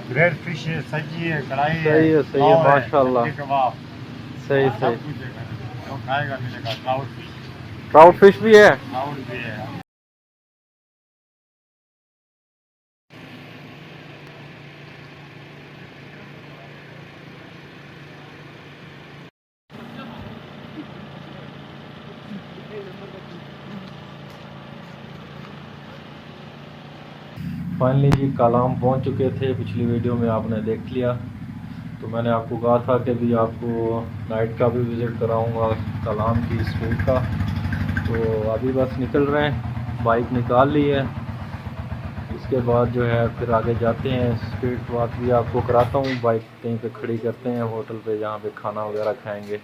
Great fish है, सब्जी है, कढ़ाई है, सही है पुलाव है, माशाल्लाह। अंडे कबाब। सही हाँ, सही। सब कुछ है घर में। जो खाएगा मिलेगा। ट्राउट फिश, ट्राउट फिश भी है। ट्राउट भी है। फाइनली जी कलाम पहुंच चुके थे, पिछली वीडियो में आपने देख लिया। तो मैंने आपको कहा था कि भी आपको नाइट का भी विज़िट कराऊंगा कलाम की स्ट्रीट का। तो अभी बस निकल रहे हैं, बाइक निकाल ली है। इसके बाद जो है फिर आगे जाते हैं, स्ट्रीट वॉक भी आपको कराता हूँ। बाइक कहीं पे खड़ी करते हैं होटल पे, जहाँ पे खाना वगैरह खाएंगे।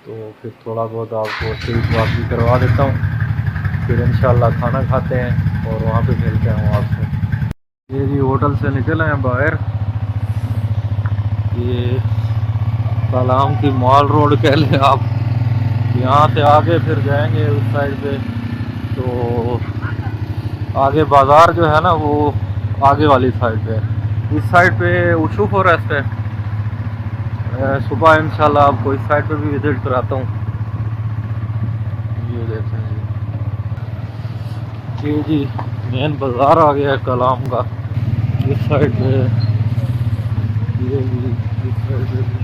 तो फिर थोड़ा बहुत आपको स्ट्रीट वॉक भी करवा देता हूँ। फिर इंशाल्लाह खाना खाते हैं और वहाँ पे मिलते हैं आपसे। ये जी होटल से निकले हैं बाहर। ये कलाम की मॉल रोड कह लें आप। यहाँ से आगे फिर जाएंगे उस साइड पे। तो आगे बाज़ार जो है ना वो आगे वाली साइड पे है। इस साइड पे ऊशू फॉरेस्ट है। सुबह इंशाल्लाह आपको इस साइड पे भी विज़िट कराता हूँ। ये देखें जी, ये जी मेन बाज़ार आ गया है कलाम का। इस साइड पे ये भी, इस साइड पे भी।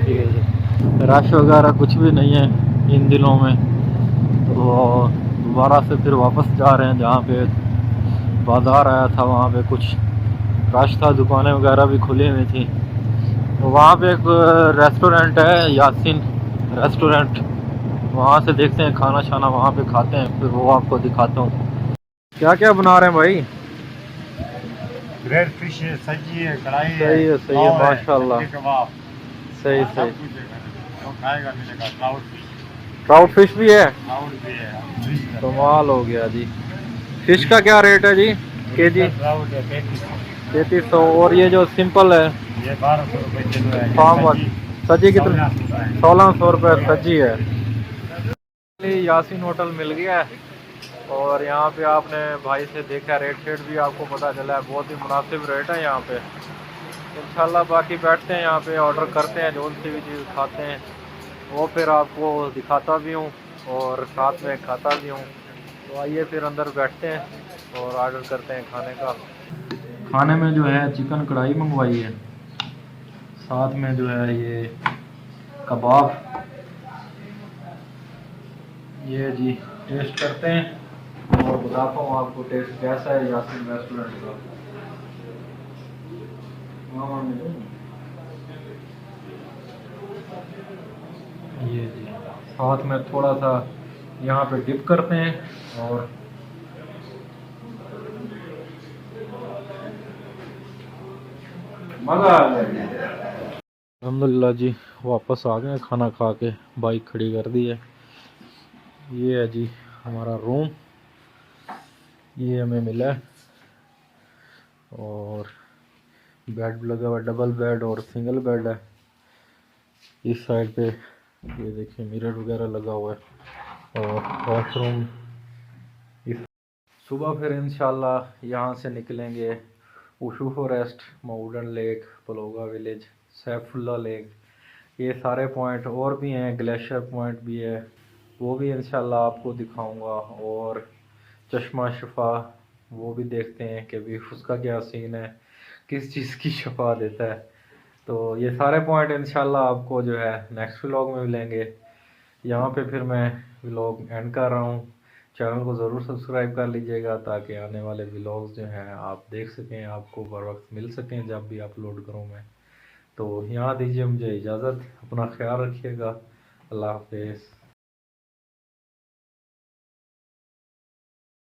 ये रश वगैरह कुछ भी नहीं है इन दिनों में। तो दोबारा से फिर वापस जा रहे हैं, जहाँ पे बाज़ार आया था वहाँ पे कुछ रश था, दुकानें वगैरह भी खुली हुई थी। तो वहाँ पे एक रेस्टोरेंट है, यासीन रेस्टोरेंट। वहाँ से देखते हैं खाना शाना, वहाँ पे खाते हैं, फिर वो आपको दिखाता हूँ क्या क्या बना रहे हैं भाई। ग्रेट फिश है, सब्जी है, कढ़ाई है, सही है पुलाव है, माशाल्लाह। अंडे कबाब। सही हाँ, सही। सब कुछ है घर में। जो खाएगा मिलेगा। ट्राउट फिश, ट्राउट फिश भी है। ट्राउट भी है। फिश करते हैं। कमाल हो गया जी। फिश का फिश क्या रेट है जी के जी? ओरिजिनल ट्राउट है 3500। 3300। और ये जो सिंपल है ये 1200 रुपये किलो है। ये फार्म सब्जी सजी कितने? 1600 है। 1600 रुपये 1600 सजी है। रुपये। यासीन होटल मिल गया है। और यहाँ पे आपने भाई से देखा, रेट शेट भी आपको पता चला है, बहुत ही मुनासिब रेट है यहाँ पे। इंशाल्लाह बाकी बैठते हैं यहाँ पे, ऑर्डर करते हैं, जो सी भी चीज़ खाते हैं वो फिर आपको दिखाता भी हूँ और साथ में खाता भी हूँ। तो आइए फिर अंदर बैठते हैं और ऑर्डर करते हैं खाने का। खाने में जो है चिकन कढ़ाई मंगवाई है, साथ में जो है ये कबाब। ये जी टेस्ट करते हैं और बताता हूँ आपको टेस्ट कैसा है यासीन रेस्टोरेंट का। ये जी साथ में थोड़ा सा यहाँ पे डिप करते हैं और मज़ा आ गया। अल्हम्दुलिल्लाह जी वापस आ गए खाना खा के, बाइक खड़ी कर दी है। ये है जी हमारा रूम, ये हमें मिला है। और बेड लगा हुआ, डबल बेड और सिंगल बेड है। इस साइड पे ये देखिए मिरर वगैरह लगा हुआ है और वॉशरूम। इस सुबह फिर इंशाल्लाह यहाँ से निकलेंगे Ushu forest, Mahodand lake, Paloga village, Saifullah lake. ये सारे पॉइंट और भी हैं, ग्लेशियर पॉइंट भी है, वो भी इंशाल्लाह आपको दिखाऊंगा। और चश्मा शफा वो भी देखते हैं कि भी उसका क्या सीन है, किस चीज़ की शफा देता है। तो ये सारे पॉइंट इंशाल्लाह आपको जो है नेक्स्ट व्लॉग में मिलेंगे। यहाँ पे फिर मैं व्लॉग एंड कर रहा हूँ। चैनल को ज़रूर सब्सक्राइब कर लीजिएगा ताकि आने वाले व्लॉग्स जो हैं आप देख सकें, आपको बर वक्त मिल सकें जब भी अपलोड करूँ मैं। तो यहाँ दीजिए मुझे इजाज़त, अपना ख्याल रखिएगा। अल्लाह हाफिज़।